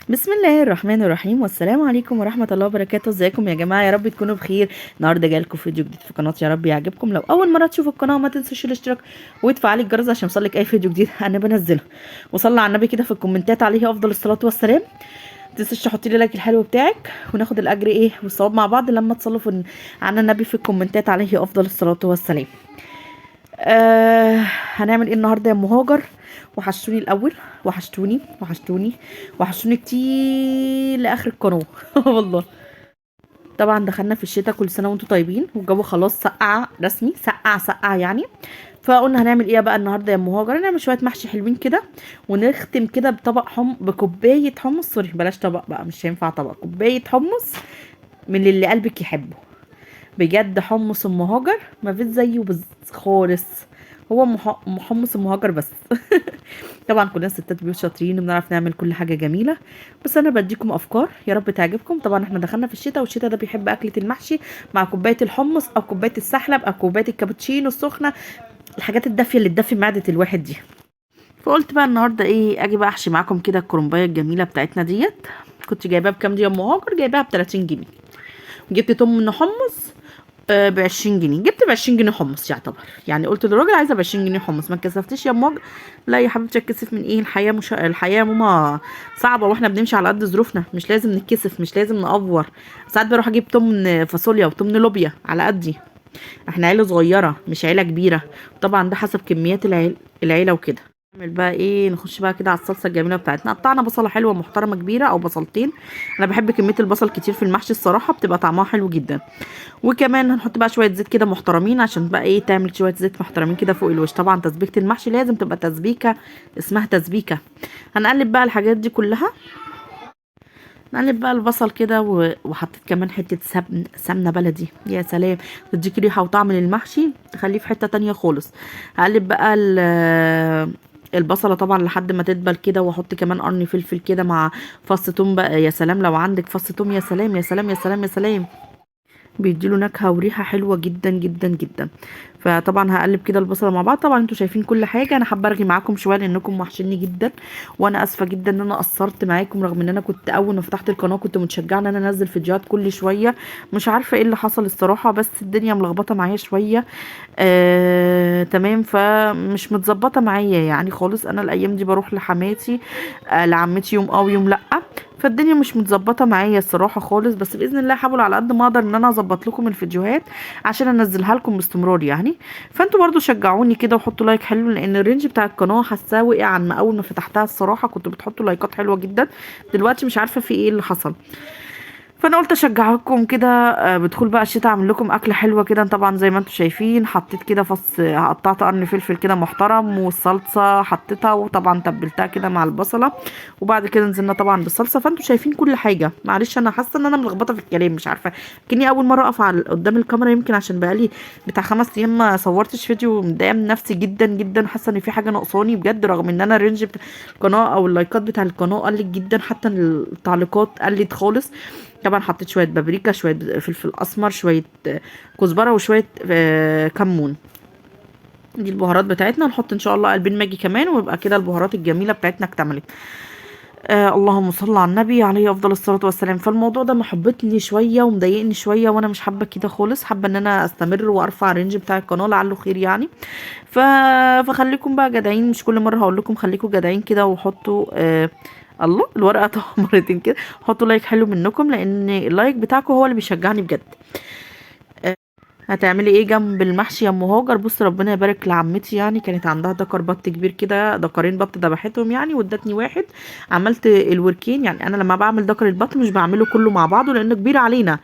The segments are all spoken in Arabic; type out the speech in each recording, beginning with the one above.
بسم الله الرحمن الرحيم، والسلام عليكم ورحمة الله وبركاته. ازيكم يا جماعة؟ يا رب تكونوا بخير. النهارده جايلكم فيديو جديد في قناتي، يا رب يعجبكم. لو اول مرة تشوفوا القناة ما تنسوش الاشتراك وتفعلي الجرس عشان يوصلك اي فيديو جديد انا بنزله. وصلي على النبي كده في الكومنتات عليه افضل الصلاة والسلام. ما تنسوش تحطي لي لايك الحلو بتاعك، وناخد الاجر والثواب مع بعض لما تصلوا عن النبي في الكومنتات عليه افضل الصلاة والسلام. هنعمل ايه النهارده يا ام هاجر؟ وحشتوني الاول، وحشتوني كتير لاخر القناه والله. طبعا دخلنا في الشتاء، كل سنه وانتم طيبين، والجو خلاص سقع رسمي، سقع يعني. فقلنا هنعمل ايه بقى النهارده يا ام هاجر؟ هنعمل شويه محشي حلوين كده، ونختم كده بطبق بكوبايه حمص. سوري بلاش طبق بقى، مش هينفع طبق، كوبايه حمص من اللي قلبك يحبه. بجد حمص ام هاجر ما فيش زيه خالص. هو محمص ام هاجر بس طبعا كلنا ستات بيوت شاطرين وبنعرف نعمل كل حاجه جميله، بس انا بديكم افكار يا رب تعجبكم. طبعا احنا دخلنا في الشتاء، والشتاء ده بيحب اكله المحشي مع كوبايه الحمص او كوبايه السحلب او كوبايه الكابتشينو السخنه، الحاجات الدافيه اللي تدفي معده الواحد دي. فقلت بقى النهارده اجي بقى احشي معاكم كده الكرنبايه الجميله بتاعتنا ديت. كنت جايباها بكام دي يا ام هاجر؟ جايباها ب 30 جنيه. جبت تمن حمص ب 20 جنيه. جبت ب 20 جنيه حمص يعتبر، يعني قلت للراجل عايزه ب 20 جنيه حمص. ما اتكسفتش يا ماج؟ لا يا حبيبتي اتكسف من ايه؟ الحياه يا ماما صعبه، واحنا بنمشي على قد ظروفنا، مش لازم نتكسف، مش لازم نأفور. ساعات بروح اجيب تمن فاصوليا وتمن لوبيا على قدي. احنا عيله صغيره مش عيله كبيره، طبعا ده حسب كميات العيله وكده. نعمل بقى نخش بقى كده على الصلصه الجميله بتاعتنا. قطعنا بصله حلوه محترمه كبيره او بصلتين. انا بحب كميه البصل كتير في المحشي الصراحه، بتبقى طعمها حلو جدا. وكمان هنحط بقى شويه زيت كده محترمين، عشان بقى تعمل شويه زيت محترمين كده فوق الوش. طبعا تسبيكه المحشي لازم تبقى تسبيكه، اسمها تسبيكه. هنقلب بقى الحاجات دي كلها. نقلب بقى البصل كده وحطيت كمان حته سمنه بلدي، يا سلام، تديكي ريحه وطعم للمحشي، تخليه في حته تانية خالص. هقلب بقى البصله طبعا لحد ما تدبل كده، واحط كمان قرن فلفل كده مع فص توم بقى. يا سلام لو عندك فص توم، يا سلام يا سلام يا سلام يا سلام، بيديله نكهه وريحه حلوه جدا جدا جدا. فطبعا هقلب كده البصله مع بعض. طبعا انتوا شايفين كل حاجه، انا حابه ارغي معاكم شويه لانكم وحشني جدا، وانا اسفه جدا ان انا قصرت معاكم، رغم ان انا كنت اول ما فتحت القناه كنت متشجعه ان انا انزل فيديوهات كل شويه. مش عارفه ايه اللي حصل الصراحه، بس الدنيا ملخبطه معايا شويه. تمام، فمش متظبطه معايا يعني خالص. انا الايام دي بروح لحماتي لعمتي يوم ويوم لا، فالدنيا مش متظبطه معايا الصراحه خالص. بس باذن الله هحاول على قد ما اقدر ان انا اظبط لكم الفيديوهات عشان انزلها لكم باستمرار يعني. فانتوا برضو شجعوني كده وحطوا لايك حلو، لان الرينج بتاع القناه حاساه وقع عن ما اول ما فتحتها الصراحه. كنتوا بتحطوا لايكات حلوه جدا، دلوقتي مش عارفه في ايه اللي حصل. فانا قلت اشجعكم كده. بدخول بقى الشتاء اعمل لكم اكله حلوه كده. طبعا زي ما انتم شايفين حطيت كده قطعت قرن فلفل كده محترم، والصلصه حطيتها، وطبعا تبلتها كده مع البصله، وبعد كده نزلنا طبعا بالصلصه. فانتم شايفين كل حاجه. معلش انا حاسه ان انا ملخبطه في الكلام، مش عارفه، كني اول مره اقف على قدام الكاميرا، يمكن عشان بقالي بتاع 5 ايام ما صورتش فيديو، متضايقه من نفسي جدا جدا، حاسه ان في حاجه ناقصاني بجد، رغم ان انا الرينج بتاع القناه او اللايكات بتاع القناه قلت جدا، حتى التعليقات قلت خالص. طبعا حطيت شويه بابريكا، شويه فلفل اسمر، شويه كزبره، وشويه كمون. دي البهارات بتاعتنا. نحط ان شاء الله قلبين ماجي كمان، ويبقى كده البهارات الجميله بتاعتنا اكتملت. اللهم صل على النبي عليه افضل الصلاه والسلام. فالموضوع ده محبطني شويه ومضايقني شويه، وانا مش حابه كده خالص، حابه ان انا استمر وارفع الرينج بتاع القناه لعله خير يعني. ف... فخليكم بقى جدعين، مش كل مره هقول لكم خليكم جدعين كده وحطوا الله الورقه طبعا مرتين كده. حطوا لايك حلو منكم، لان اللايك بتاعكم هو اللي بيشجعني بجد. هتعملي ايه جنب المحشي يا ام هاجر؟ بص ربنا يبارك لعمتي، يعني كانت عندها دكر بط كبير كده، دكرين بط ذبحتهم يعني وادتني واحد. عملت الوركين، يعني انا لما بعمل دكر البط مش بعمله كله مع بعضه لانه كبير علينا،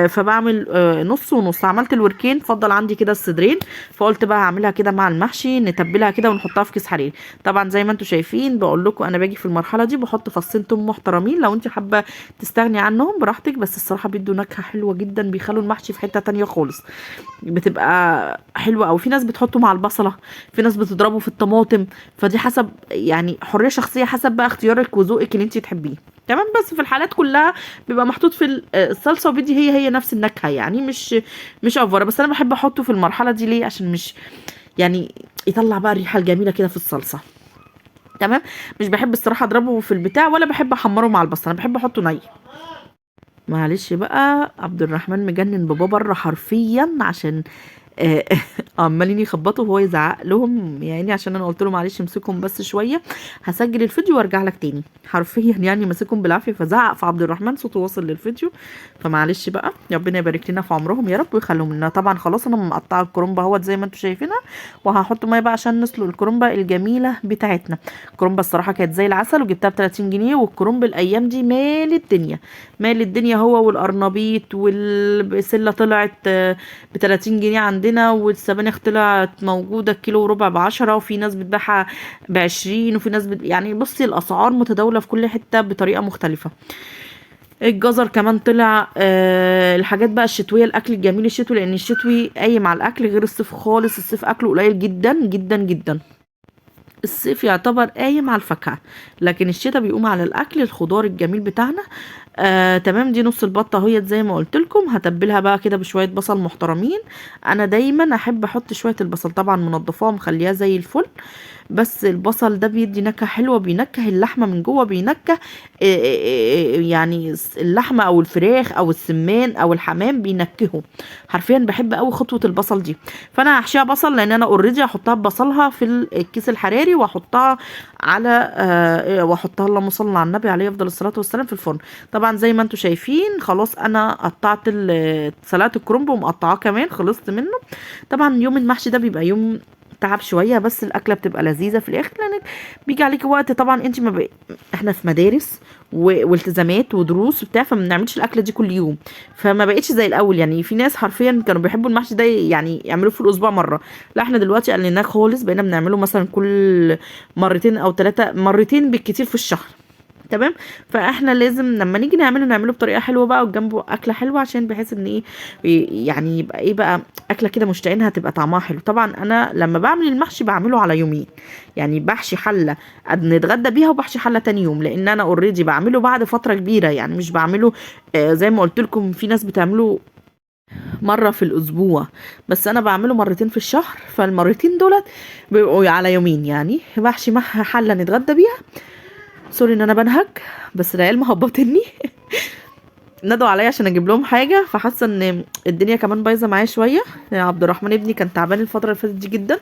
فبعمل نص ونص. عملت الوركين، فضل عندي كده الصدرين، فقلت بقى هعملها كده مع المحشي، نتبلها كده ونحطها في كيس حرير. طبعا زي ما انتم شايفين بقول لكم انا باجي في المرحله دي بحط فصين توم محترمين، لو انت حابه تستغني عنهم براحتك، بس الصراحه بيدوا نكهه حلوه جدا، بيخلوا المحشي في حته تانية خالص، بتبقى حلوه. او في ناس بتحطه مع البصله، في ناس بتضربه في الطماطم، فدي حسب يعني حريه شخصيه، حسب بقى اختيارك وذوقك اللي انت تحبيه. تمام، بس في الحالات كلها بيبقى محطوط في الصلصه، وبيدي هي نفس النكهه يعني، مش افوره. بس انا بحب احطه في المرحله دي ليه؟ عشان مش يعني يطلع بقى الريحه الجميله كده في الصلصه. تمام. مش بحب الصراحه اضربه في البتاع ولا بحب احمره مع البصل، انا بحب احطه ني. معلش بقى، عبد الرحمن مجنن بابا بره حرفيا عشان آه، عمالين يخبطوا وهو يزعق لهم يعني، عشان انا قلت له معلش امسكهم بس شويه، هسجل الفيديو وارجع لك تاني. حرفيا يعني ماسكهم بالعافيه، فزعق في عبد الرحمن صوته واصل للفيديو. فمعلش بقى، ربنا يبارك لنا في عمرهم يا رب ويخليهم لنا. طبعا خلاص انا مقطعه الكرومبه اهوت زي ما انتم شايفينها، وهحط ميه بقى عشان نسلق الكرومبه الجميله بتاعتنا. الكرومبه الصراحه كانت زي العسل، وجبتها ب 30 جنيه، والكرومب الايام دي مال الدنيا، مال الدنيا هو والقرنبيط والبسله طلعت ب 30 جنيه عندنا، والسبانخ طلعت موجودة كيلو وربع ب10، وفي ناس بتبيعها ب20، وفي ناس يعني بصي الأسعار متداولة في كل حتة بطريقة مختلفة. الجزر كمان طلع. الحاجات بقى الشتوية، الأكل الجميل الشتوي، لأن الشتوي قايم على الأكل غير الصيف خالص. الصيف أكله قليل جدا جدا جدا، الصيف يعتبر قايم على الفاكهة، لكن الشتاء بيقوم على الاكل الخضار الجميل بتاعنا. تمام. دي نص البطه اهيت زي ما قلت لكم. هتبلها بقى كده بشويه بصل محترمين. انا دايما احب احط شويه البصل، طبعا منضفاها ومخليها زي الفل، بس البصل ده بيدي نكهه حلوه، بينكه اللحمه من جوه، بينكه يعني اللحمه او الفراخ او السمان او الحمام بينكهه حرفيا. بحب قوي خطوه البصل دي. فانا هحشيها بصل، لان انا اوريدي هحطها ببصلها في الكيس الحراري، واحطها على واحطها اللهم صل على النبي عليه افضل الصلاه والسلام في الفرن. طبعا زي ما انتم شايفين خلاص انا قطعت سلقت الكرنب ومقطعاه كمان، خلصت منه. طبعا يوم المحشي ده بيبقى يوم تعب شويه، بس الاكله بتبقى لذيذه في الاخر، لان بيجي عليكي وقت طبعا انت احنا في مدارس والتزامات ودروس وبتاع، فما بنعملش الاكله دي كل يوم. فما بقتش زي الاول يعني، في ناس حرفيا كانوا بيحبوا المحشي ده يعني يعملوه في الاسبوع مره، لا احنا دلوقتي قلناه خالص، بقينا بنعمله مثلا كل مرتين او 3 مرتين بالكتير في الشهر. تمام. فاحنا لازم لما نيجي نعمله بطريقه حلوه بقى، وجنبه اكله حلوه، عشان بحيث ان ايه يعني يبقى ايه بقى، اكله كده مشتاقينها تبقى طعمها حلو. طبعا انا لما بعمل المحشي بعمله على يومين، يعني بحشي حله نتغدى بيها، وبحشي حله تاني يوم، لان انا اوريدي بعمله بعد فتره كبيره، يعني مش بعمله زي ما قلت لكم في ناس بتعمله مرة في الأسبوع، بس أنا بعمله مرتين في الشهر، فالمرتين دولت بيبقوا على يومين، يعني بحشي معها حلة نتغدى بيها. سوري ان انا بنهج، بس العيال مهبطني نادوا عليا عشان اجيب لهم حاجه، فحاسه ان الدنيا كمان بايظه معايا شويه. يا عبد الرحمن ابني كان تعبان الفتره اللي فاتت دي جدا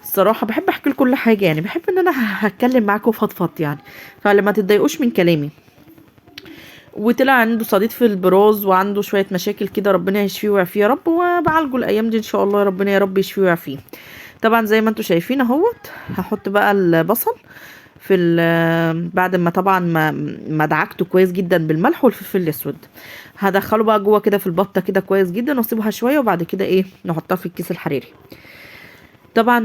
الصراحه. بحب احكي لكم كل حاجه، يعني بحب ان انا هتكلم معاكم وفضفض يعني، فلما تتضايقوش من كلامي. وطلع عنده صديد في البراز، وعنده شويه مشاكل كده، ربنا يشفيه ويعافيه يا رب، وبعالجه الايام دي ان شاء الله، ربنا يا رب يشفيه ويعافيه. طبعا زي ما انتم شايفين اهوت، هحط بقى البصل في بعد ما طبعا ما دعكته كويس جدا بالملح والفلفل الاسود، هدخله بقى جوه كده في البطه كده كويس جدا، واسيبها شويه، وبعد كده ايه نحطها في الكيس الحراري. طبعا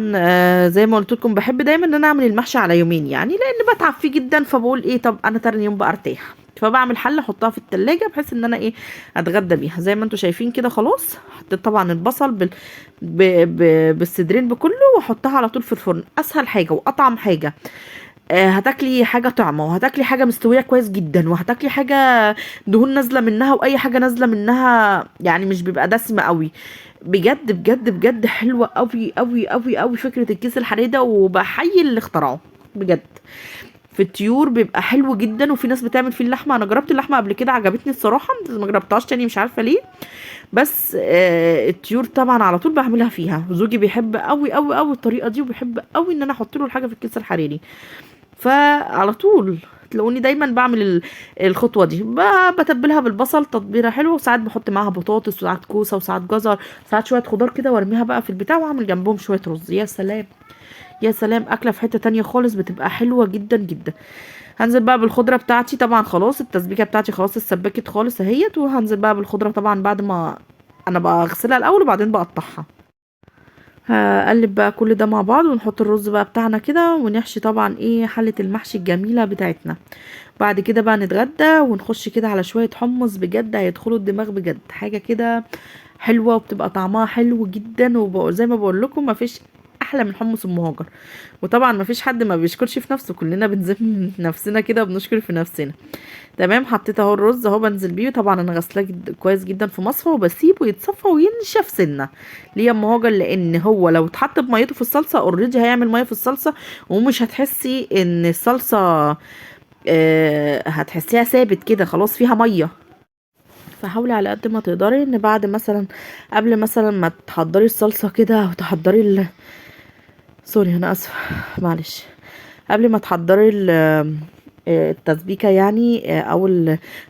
زي ما قلت لكم بحب دايما ان انا اعمل المحشي على يومين، يعني لان بتعب فيه جدا، فبقول ايه طب انا تاني يوم بقى ارتاح، فبعمل حله احطها في التلاجة بحيث ان انا ايه اتغدى بيها. زي ما انتم شايفين كده خلاص، حطيت طبعا البصل بالصدرين بكله، واحطها على طول في الفرن، اسهل حاجه واطعم حاجه. هتاكلي حاجه طعمه، وهتاكلي حاجه مستويه كويس جدا، وهتاكلي حاجه دهون نازله منها، واي حاجه نازله منها يعني مش بيبقى دسمه قوي. بجد بجد بجد حلوه قوي قوي قوي قوي فكره الكيس الحراري ده، وبحيي اللي اخترعه بجد. في الطيور بيبقى حلو جدا، وفي ناس بتعمل فيه اللحمه، انا جربت اللحمه قبل كده عجبتني الصراحه، بس ما جربتهاش تاني مش عارفه ليه. بس الطيور طبعا على طول بعملها فيها، زوجي بيحب قوي قوي قوي الطريقه دي، وبيحب قوي ان انا احط له الحاجه في الكيس الحراري، فعلى طول تلاقوني دايما بعمل الخطوه دي، بتبلها بالبصل تتبيله حلوه، وساعات بحط معاها بطاطس، وساعات كوسه، وساعات جزر، ساعات شويه خضار كده، وارميها بقى في البتاع، واعمل جنبهم شويه رز. يا سلام يا سلام، اكله في حته تانية خالص، بتبقى حلوه جدا جدا. هنزل بقى بالخضره بتاعتي، طبعا خلاص التسبيكه بتاعتي خلاص اتسبكت خالص اهيت، وهنزل بقى بالخضره طبعا بعد ما انا بغسلها الاول، وبعدين بقطعها. هقلب بقى كل ده مع بعض، ونحط الرز بقى بتاعنا كده، ونحشي طبعا ايه حلة المحشي الجميلة بتاعتنا. بعد كده بقى نتغدى، ونخش كده على شوية حمص، بجد هيدخلوا الدماغ، بجد حاجة كده حلوة، وبتبقى طعمها حلو جدا. وزي ما بقول لكم مفيش احلى من حمص ام هاجر. وطبعا ما فيش حد ما بيشكرش في نفسه، كلنا بنذم نفسنا كده وبنشكر في نفسنا. تمام، حطيت اهو الرز اهو بنزل بيه. طبعا انا غسلاه كويس جدا في مصفى، وبسيبه يتصفى وينشف سنه. ليه يا ام هاجر؟ لان هو لو اتحط بميته في الصلصه اوريدي هيعمل ميه في الصلصه، ومش هتحسي ان الصلصه هتحسيها ثابت كده خلاص فيها ميه. فحاولي على قد ما تقدري ان بعد مثلا قبل مثلا ما تحضري الصلصه كده وتحضري سوري انا اسفه معلش، قبل ما تحضري التسبيكه يعني او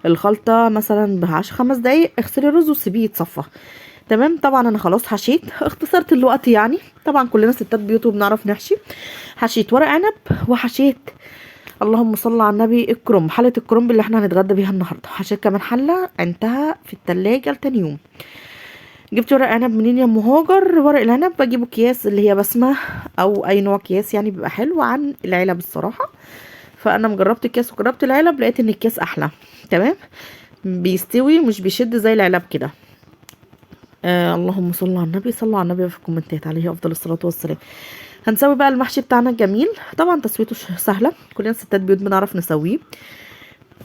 الخلطه مثلا بعشر 5 دقايق اغسلي الرز وسيبيه يتصفى. تمام. طبعا انا خلاص حشيت، اختصرت الوقت يعني. طبعا كلنا ستات بيوت وبنعرف نحشي. حشيت ورق عنب وحشيت اللهم صل على النبي الكرنب، حله الكرنب اللي احنا هنتغدى بيها النهارده. حشيت كمان حله عينتها في التلاجة لتاني يوم. جبت ورق عنب منين يا ام هاجر؟ ورق العنب بجيبه اكياس اللي هي بسمه او اي نوع اكياس يعني، بيبقى حلو عن العلب الصراحه. فانا مجربت الكيس وجربت العلب، لقيت ان الكيس احلى. تمام، بيستوي مش بيشد زي العلب كده. اللهم صل على النبي، صلوا على النبي في الكومنتات عليه افضل الصلاه والسلام. هنسوي بقى المحشي بتاعنا الجميل. طبعا تسويته سهله، كلنا ستات بيوت بنعرف نسويه.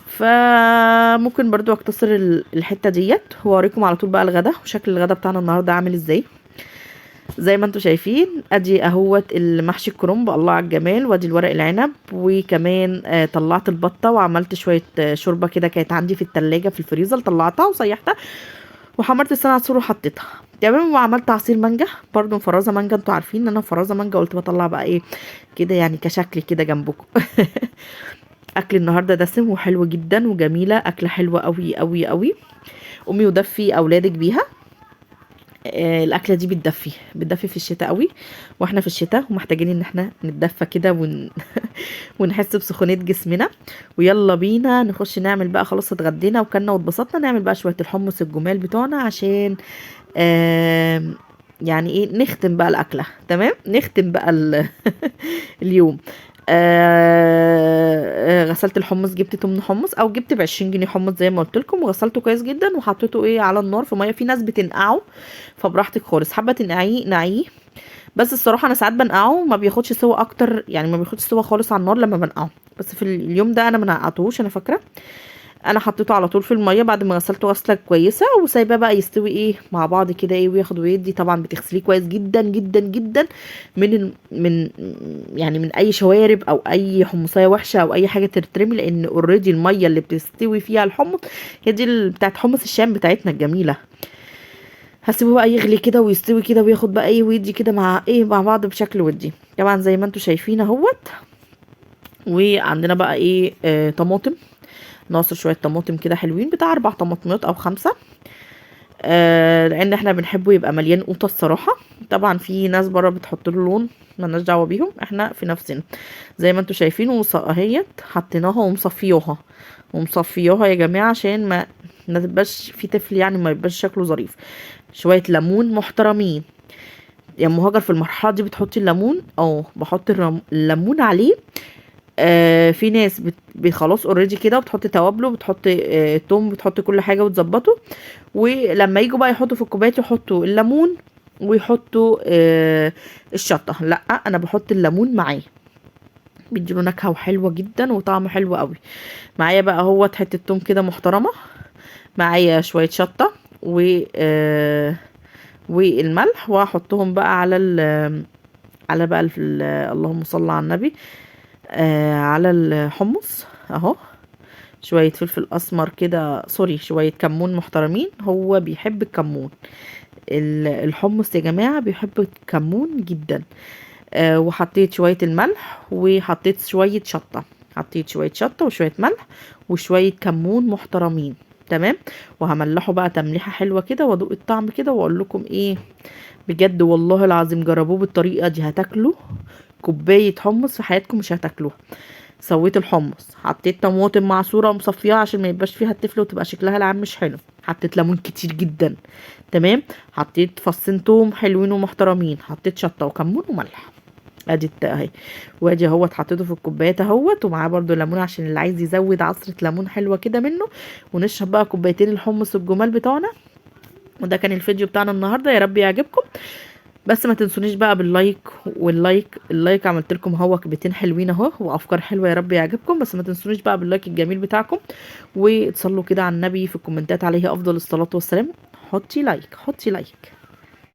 فممكن برضو اختصر الحته ديت واوريكم على طول بقى الغدا وشكل الغدا بتاعنا النهارده عامل ازاي. زي ما انتم شايفين ادي اهوت المحشي الكرنب، الله على الجمال. وادي الورق العنب، وكمان طلعت البطه وعملت شويه شوربه كده كانت عندي في التلاجة في الفريزر، طلعتها وسيحتها وحمرت لسان عصفور وحطيتها. تمام. وعملت عصير مانجا برضو، مفرزه مانجا، انتوا عارفين ان انا مفرزه مانجا، قلت بطلع بقى ايه كده يعني كشكل كده جنبكم. اكل النهارده دسم وحلو جدا وجميله، اكله حلوه قوي قوي قوي. امي ودفي اولادك بيها. الاكله دي بتدفي في الشتاء قوي، واحنا في الشتاء ومحتاجين ان احنا نتدفى كده ونحس بسخونيه جسمنا. ويلا بينا نخش نعمل بقى، خلاص اتغدينا وكلنا واتبسطنا، نعمل بقى شويه الحمص الجمال بتوعنا عشان يعني ايه نختم بقى الاكله. تمام، نختم بقى اليوم. غسلت الحمص، جبت 8 حمص او جبت ب20 جنيه حمص زي ما قلت لكم، وغسلته كويس جدا وحطيته ايه على النار في ميه. في ناس بتنقعه فبراحتك خالص، حابه تنقعيه نقعيه. بس الصراحه انا ساعات بنقعه ما بياخدش سوا اكتر يعني، ما بياخدش سوا خالص على النار لما بنقعه. بس في اليوم ده انا ما نقعتهوش انا فاكره. انا حطيته على طول في الميه بعد ما غسلته غسله كويسه، وسايباه بقى يستوي ايه مع بعض كده ايه وياخد ويدي. طبعا بتغسليه كويس جدا جدا جدا من يعني من اي شوارب او اي حمصيه وحشه او اي حاجه ترترمي، لان اوريدي الميه اللي بتستوي فيها الحمص هي دي بتاعت حمص الشام بتاعتنا الجميله. هسيبه بقى يغلي كده ويستوي كده وياخد بقى ايه ويدي كده مع ايه مع بعض بشكل ودي. طبعا زي ما انتم شايفين اهوت. وعندنا بقى ايه طماطم، نعصر شويه طماطم كده حلوين، بتاع 4 طماطمات او 5. لان احنا بنحبه يبقى مليان قوطه الصراحه. طبعا في ناس بره بتحط له لون، ملناش دعوه بيهم، احنا في نفسنا. زي ما انتم شايفين اهيت حطيناها ومصفياها يا جماعه عشان ما تبقاش في طفل يعني، ما يبقاش شكله ظريف. شويه ليمون محترمين يا ام هاجر. في المرحله دي بتحطي الليمون، بحط الليمون عليه. في ناس خلاص اوريدي كده وبتحط توابله، بتحط توم، بتحط كل حاجه وتظبطه. ولما يجوا بقى يحطوا في الكوبايات يحطوا الليمون ويحطوا الشطه. لا انا بحط الليمون معاه، بيديله نكهه وحلوه جدا وطعم حلو قوي. معايا بقى هو حته توم كده محترمه، معايا شويه شطه والملح، وهحطهم بقى على بقى اللهم صل على النبي على الحمص اهو. شوية فلفل اسمر كده، سوري شوية كمون محترمين، هو بيحب الكمون. الحمص يا جماعة بيحب الكمون جدا. وحطيت شوية الملح وحطيت شوية شطة، حطيت شوية شطة وشوية ملح وشوية كمون محترمين. تمام. وهملحه بقى تمليحة حلوة كده وادوق الطعم كده واقول لكم ايه. بجد والله العظيم جربوه بالطريقة دي هتاكلوا كوباية حمص في حياتكم مش هتاكلوها. سويت الحمص، حطيت طماطم معصوره ومصفياها عشان ما يبقاش فيها التفل وتبقى شكلها العام مش حلو. حطيت ليمون كتير جدا. تمام. حطيت فصين توم حلوين ومحترمين، حطيت شطه وكمون وملح. ادي اهي. وادي اهوت حطيته في الكوبايات اهوت، ومعاه برده ليمون عشان اللي عايز يزود عصره ليمون حلوه كده منه. ونشرب بقى كوبايتين الحمص الجمال بتوعنا. وده كان الفيديو بتاعنا النهارده، يا رب يعجبكم. بس ما تنسونيش بقى باللايك، اللايك عملت لكم هو كلمتين حلوين اهو وافكار حلوه، يا رب يعجبكم. بس ما تنسونيش بقى باللايك الجميل بتاعكم، وتصلوا كده على النبي في الكومنتات عليه افضل الصلاه والسلام. حطي لايك، حطي لايك.